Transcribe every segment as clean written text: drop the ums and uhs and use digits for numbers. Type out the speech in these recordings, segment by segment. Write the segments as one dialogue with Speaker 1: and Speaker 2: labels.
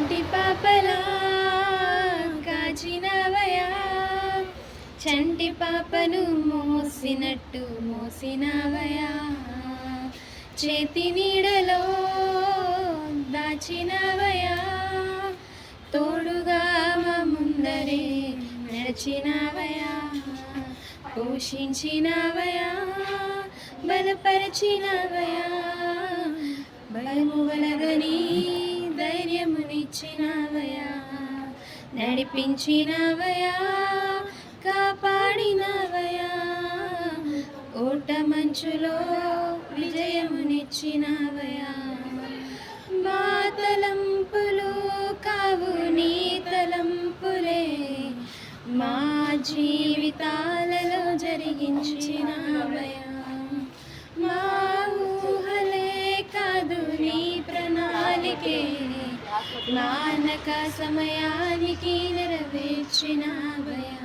Speaker 1: కంటి పాపలా కాచినవయా, చంటి పాపను మోసినట్టు మోసినవయా, చేతి నీడలో దాచినవయా, తోడుగా మా ముందరే నడిచినవయా, పోషించినవయా, బలపరిచినవయా, బలము వలగని ధైర్యమునిచ్చినవయా, నడిపించినవయా, కాపాడినవయా, ఓట మంచులో విజయమునిచ్చినవయా, మా తలంపులు కావు నీ తలంపులే, మా జీవితాలలో జరిగించినవయా, మా ఊహలే కాదు నీ ప్రణాళికే, నానక సమయానికి నెరవేర్చినవయా,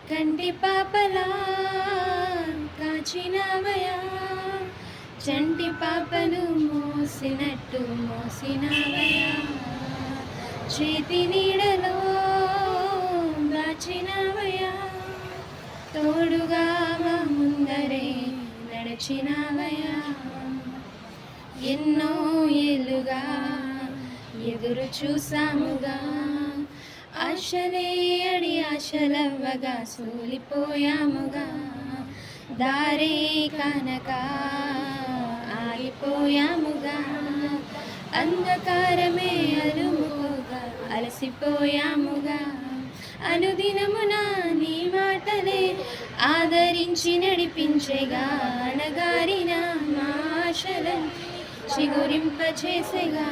Speaker 1: కంటి పాపలా కాచినవయా, చంటి పాపను మోసినట్టు మోసినవయా, చేతి నీడలో దాచినవయా, తోడుగా మా ముందరే నడిచినవయా, ఎన్నో ఏళ్ళుగా ఎదురు చూసాముగా, ఆశలే అడి ఆశలవ్వగా సూలిపోయాముగా, దారే కానక ఆగిపోయాముగా, అంధకారమే అలుముగా అలసిపోయాముగా, అనుదినమున నీ మాటలే ఆదరించి నడిపించేగా, అణగారిన మా ఆశలను చిగురింపచేసేగా.